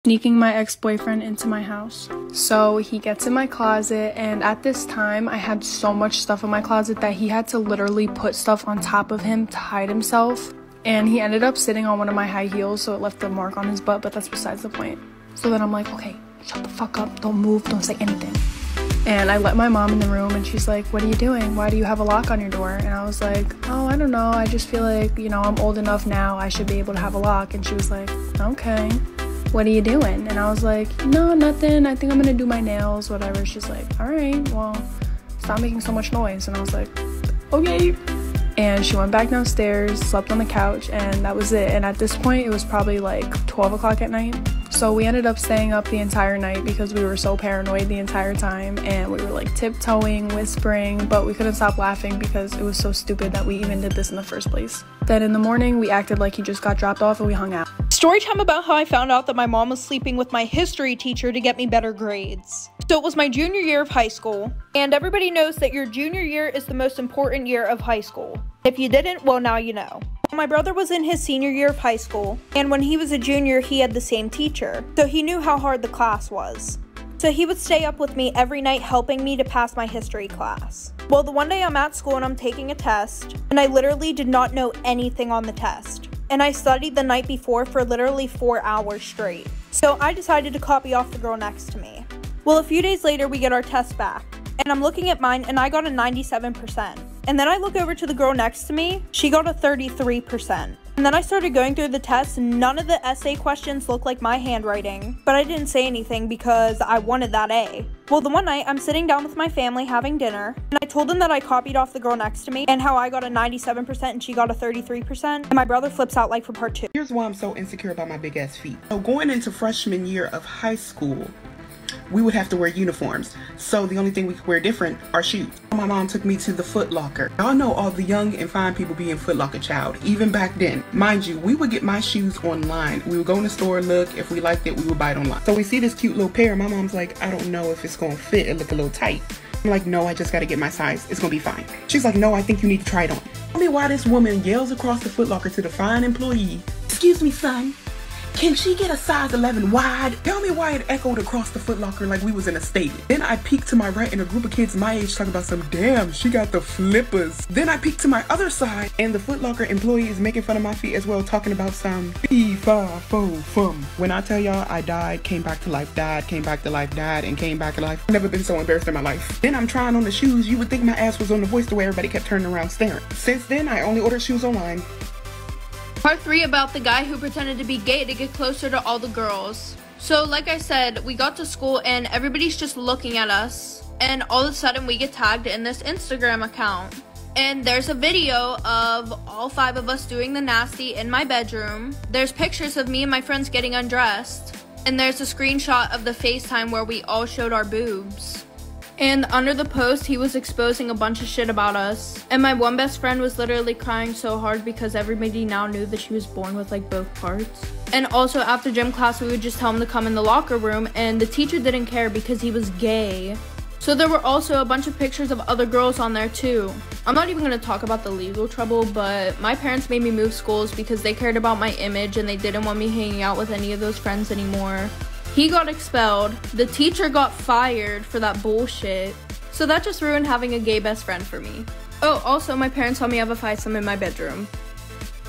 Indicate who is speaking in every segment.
Speaker 1: Sneaking my ex-boyfriend into my house. So he gets in my closet, and at this time I had so much stuff in my closet that he had to literally put stuff on top of him to hide himself, and he ended up sitting on one of my high heels, so it left a mark on his butt, but that's besides the point. So then I'm like, okay, shut the fuck up, don't move, don't say anything. And I let my mom in the room, and she's like, what are you doing? Why do you have a lock on your door? And I was like, oh, I don't know, I just feel like, you know, I'm old enough now, I should be able to have a lock. And she was like, okay, what are you doing? And I was like, no, nothing, I think I'm gonna do my nails, whatever. She's like, all right, well, stop making so much noise. And I was like, okay. And she went back downstairs, slept on the couch, and that was it. And at this point, it was probably like 12 o'clock at night. So we ended up staying up the entire night because we were so paranoid the entire time, and we were like tiptoeing, whispering, but we couldn't stop laughing because it was so stupid that we even did this in the first place. Then in the morning, we acted like he just got dropped off and we hung out.
Speaker 2: Story time about how I found out that my mom was sleeping with my history teacher to get me better grades. So it was my junior year of high school, and everybody knows that your junior year is the most important year of high school. If you didn't, well, now you know. My brother was in his senior year of high school, and when he was a junior, he had the same teacher, so he knew how hard the class was. So he would stay up with me every night helping me to pass my history class. Well, the one day I'm at school and I'm taking a test, and I literally did not know anything on the test. And I studied the night before for literally 4 hours straight. So I decided to copy off the girl next to me. Well, a few days later, we get our test back, and I'm looking at mine, and I got a 97%. And then I look over to the girl next to me, she got a 33%. And then I started going through the tests, and none of the essay questions looked like my handwriting, but I didn't say anything because I wanted that A. Well, the one night, I'm sitting down with my family having dinner, and I told them that I copied off the girl next to me, and how I got a 97% and she got a 33%, and my brother flips out like for part 2.
Speaker 3: Here's why I'm so insecure about my big ass feet. So going into freshman year of high school, we would have to wear uniforms, so the only thing we could wear different are shoes. My mom took me to the Foot Locker. Y'all know all the young and fine people be in Foot Locker, child, even back then. Mind you, we would get my shoes online. We would go in the store, look, if we liked it, we would buy it online. So we see this cute little pair, my mom's like, I don't know if it's gonna fit, it look a little tight. I'm like, no, I just gotta get my size, it's gonna be fine. She's like, no, I think you need to try it on. Tell me why this woman yells across the Foot Locker to the fine employee, excuse me, son, can she get a size 11 wide? Tell me why it echoed across the Foot Locker like we was in a stadium. Then I peeked to my right and a group of kids my age talking about some, damn, she got the flippers. Then I peeked to my other side and the Foot Locker employee is making fun of my feet as well, talking about some fee, fa, fo, fum. When I tell y'all I died, came back to life, died, came back to life, died, and came back to life. I've never been so embarrassed in my life. Then I'm trying on the shoes. You would think my ass was on The Voice the way everybody kept turning around staring. Since then, I only order shoes online.
Speaker 4: Part 3 about the guy who pretended to be gay to get closer to all the girls. So like I said, we got to school and everybody's just looking at us, and all of a sudden we get tagged in this Instagram account. And there's a video of all 5 of us doing the nasty in my bedroom. There's pictures of me and my friends getting undressed. And there's a screenshot of the FaceTime where we all showed our boobs. And under the post, he was exposing a bunch of shit about us. And my one best friend was literally crying so hard because everybody now knew that she was born with like both parts. And also after gym class, we would just tell him to come in the locker room, and the teacher didn't care because he was gay. So there were also a bunch of pictures of other girls on there too. I'm not even going to talk about the legal trouble, but my parents made me move schools because they cared about my image and they didn't want me hanging out with any of those friends anymore. He got expelled, the teacher got fired for that bullshit, so that just ruined having a gay best friend for me. Oh, also my parents saw me have a foursome in my bedroom.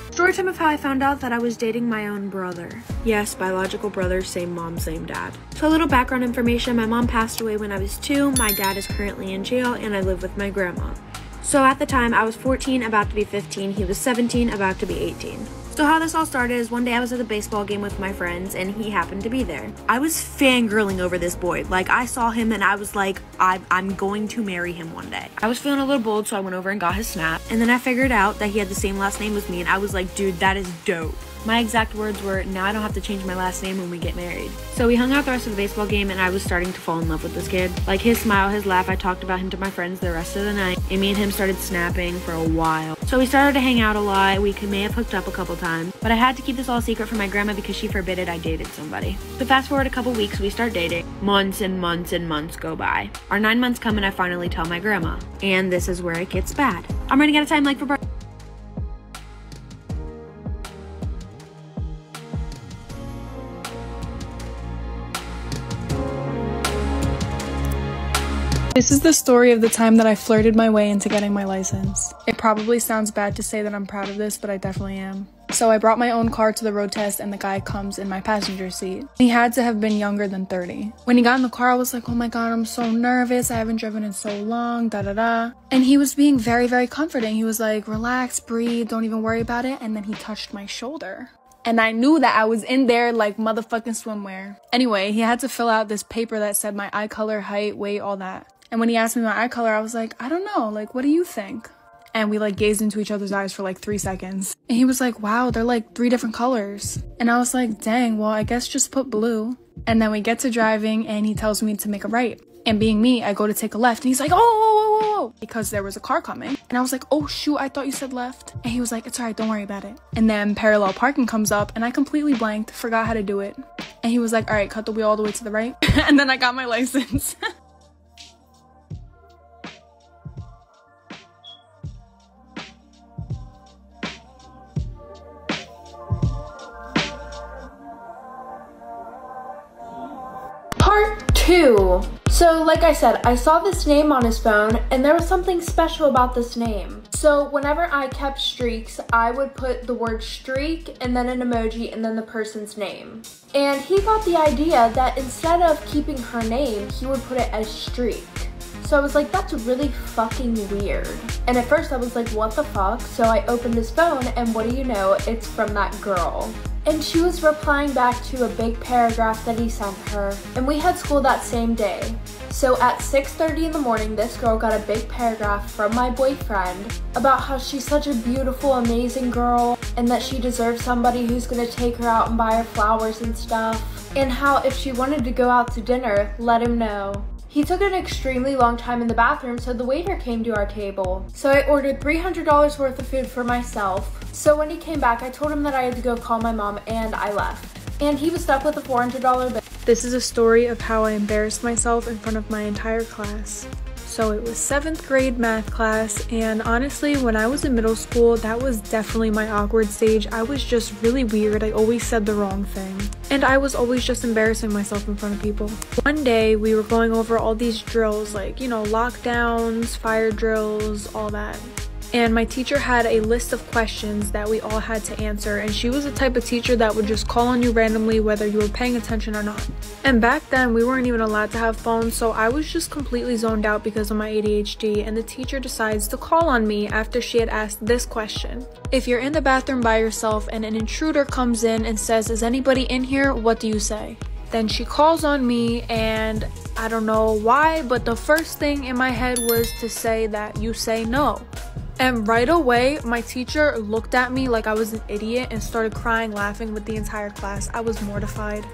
Speaker 5: Storytime of how I found out that I was dating my own brother. Yes, biological brother, same mom, same dad. So a little background information, my mom passed away when I was 2, my dad is currently in jail, and I live with my grandma. So at the time, I was 14, about to be 15, he was 17, about to be 18. So how this all started is one day I was at a baseball game with my friends and he happened to be there. I was fangirling over this boy. Like, I saw him and I was like, I'm going to marry him one day. I was feeling a little bold, so I went over and got his snap. And then I figured out that he had the same last name as me, and I was like, dude, that is dope. My exact words were, now I don't have to change my last name when we get married. So we hung out the rest of the baseball game and I was starting to fall in love with this kid. Like, his smile, his laugh, I talked about him to my friends the rest of the night, and me and him started snapping for a while. So we started to hang out a lot. We may have hooked up a couple times, but I had to keep this all secret from my grandma because she forbid I dated somebody. So fast forward a couple weeks, we start dating. Months and months and months go by. Our 9 months come and I finally tell my grandma. And this is where it gets bad. I'm running out of time, like, for birthday.
Speaker 1: This is the story of the time that I flirted my way into getting my license. It probably sounds bad to say that I'm proud of this, but I definitely am. So I brought my own car to the road test and the guy comes in my passenger seat. He had to have been younger than 30. When he got in the car, I was like, oh my god, I'm so nervous. I haven't driven in so long, da da da. And he was being very, very comforting. He was like, relax, breathe, don't even worry about it. And then he touched my shoulder. And I knew that I was in there like motherfucking swimwear. Anyway, he had to fill out this paper that said my eye color, height, weight, all that. And when he asked me my eye color, I was like, I don't know, like, what do you think? And we like gazed into each other's eyes for like 3 seconds. And he was like, wow, they're like 3 different colors. And I was like, dang, well, I guess just put blue. And then we get to driving and he tells me to make a right. And being me, I go to take a left. And he's like, oh, because there was a car coming. And I was like, oh shoot, I thought you said left. And he was like, it's all right, don't worry about it. And then parallel parking comes up and I completely blanked, forgot how to do it. And he was like, all right, cut the wheel all the way to the right. And then I got my license.
Speaker 2: Part 2. So like I said, I saw this name on his phone and there was something special about this name. So whenever I kept streaks, I would put the word streak and then an emoji and then the person's name. And he got the idea that instead of keeping her name, he would put it as streak. So I was like, that's really fucking weird. And at first I was like, what the fuck? So I opened his phone and what do you know, it's from that girl. And she was replying back to a big paragraph that he sent her. And we had school that same day. So at 6:30 in the morning, this girl got a big paragraph from my boyfriend about how she's such a beautiful, amazing girl and that she deserves somebody who's gonna take her out and buy her flowers and stuff. And how if she wanted to go out to dinner, let him know. He took an extremely long time in the bathroom, so the waiter came to our table. So I ordered $300 worth of food for myself. So when he came back, I told him that I had to go call my mom and I left. And he was stuck with a $400 bill.
Speaker 1: This is a story of how I embarrassed myself in front of my entire class. So it was 7th grade math class, and honestly, when I was in middle school, that was definitely my awkward stage. I was just really weird. I always said the wrong thing. And I was always just embarrassing myself in front of people. One day, we were going over all these drills, like, you know, lockdowns, fire drills, all that. And my teacher had a list of questions that we all had to answer, and she was the type of teacher that would just call on you randomly whether you were paying attention or not. And back then we weren't even allowed to have phones, so I was just completely zoned out because of my ADHD, and the teacher decides to call on me after she had asked this question. If you're in the bathroom by yourself and an intruder comes in and says, is anybody in here, what do you say? Then she calls on me, and I don't know why, but the first thing in my head was to say that you say no. And right away, my teacher looked at me like I was an idiot and started crying, laughing with the entire class. I was mortified.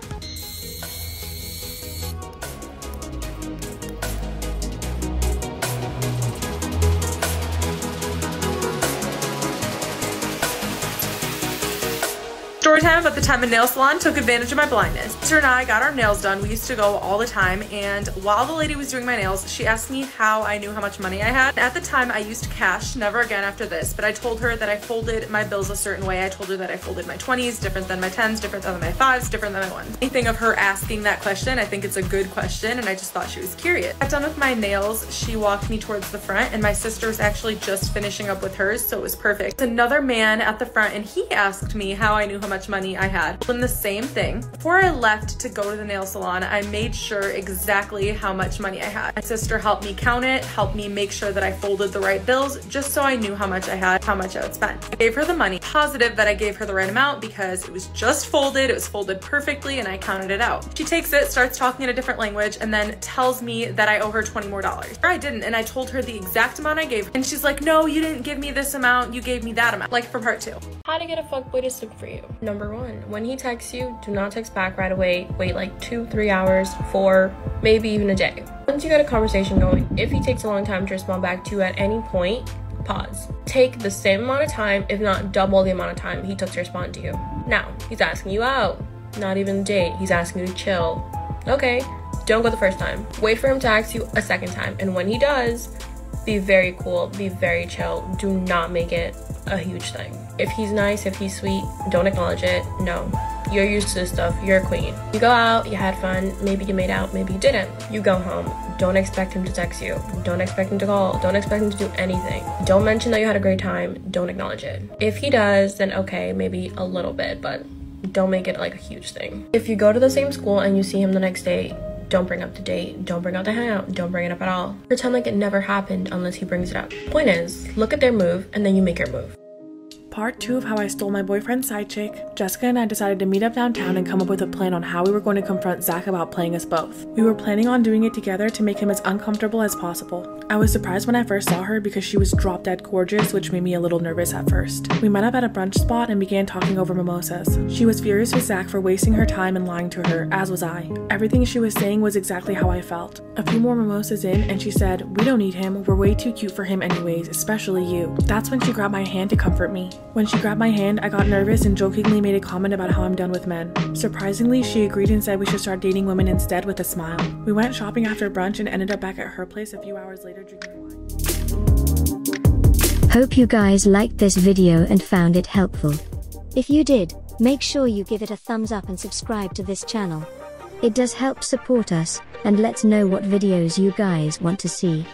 Speaker 6: Story time about the time a nail salon took advantage of my blindness. Sister and I got our nails done. We used to go all the time, and while the lady was doing my nails, she asked me how I knew how much money I had. At the time, I used cash, never again after this, but I told her that I folded my bills a certain way. I told her that I folded my 20s different than my 10s, different than my 5s, different than my 1s. Anything of her asking that question, I think it's a good question, and I just thought she was curious. Got done with my nails, she walked me towards the front, and my sister was actually just finishing up with hers, so it was perfect. Another man at the front, and he asked me how I knew how much money I had. When the same thing. Before I left to go to the nail salon, I made sure exactly how much money I had. My sister helped me count it, helped me make sure that I folded the right bills, just so I knew how much I had, how much I would spend. I gave her the money. Positive that I gave her the right amount because it was just folded, it was folded perfectly, and I counted it out. She takes it, starts talking in a different language, and then tells me that I owe her $20 more. I didn't, and I told her the exact amount I gave her. And she's like, no, you didn't give me this amount, you gave me that amount. Like for part 2.
Speaker 7: How to get a fuckboy to stick for you. Number 1, when he texts you, do not text back right away. Wait like 2-3 hours, 4, maybe even a day. Once you get a conversation going, if he takes a long time to respond back to you at any point, pause. Take the same amount of time, if not double the amount of time he took to respond to you. Now, he's asking you out. Not even a date. He's asking you to chill. Okay, don't go the first time. Wait for him to ask you a second time. And when he does, be very cool, be very chill. Do not make it a huge thing. If he's nice, if he's sweet, don't acknowledge it. No. You're used to this stuff. You're a queen. You go out, you had fun, maybe you made out, maybe you didn't. You go home. Don't expect him to text you. Don't expect him to call. Don't expect him to do anything. Don't mention that you had a great time. Don't acknowledge it. If he does, then okay, maybe a little bit, but don't make it like a huge thing. If you go to the same school and you see him the next day, don't bring up the date. Don't bring up the hangout. Don't bring it up at all. Pretend like it never happened unless he brings it up. Point is, look at their move and then you make your move.
Speaker 8: Part 2 of how I stole my boyfriend's side chick. Jessica and I decided to meet up downtown and come up with a plan on how we were going to confront Zach about playing us both. We were planning on doing it together to make him as uncomfortable as possible. I was surprised when I first saw her because she was drop dead gorgeous, which made me a little nervous at first. We met up at a brunch spot and began talking over mimosas. She was furious with Zach for wasting her time and lying to her, as was I. Everything she was saying was exactly how I felt. A few more mimosas in and she said, "We don't need him, we're way too cute for him anyways, especially you." That's when she grabbed my hand to comfort me. When she grabbed my hand, I got nervous and jokingly made a comment about how I'm done with men. Surprisingly, she agreed and said we should start dating women instead with a smile. We went shopping after brunch and ended up back at her place a few hours later drinking wine.
Speaker 9: Hope you guys liked this video and found it helpful. If you did, make sure you give it a thumbs up and subscribe to this channel. It does help support us, and let's know what videos you guys want to see.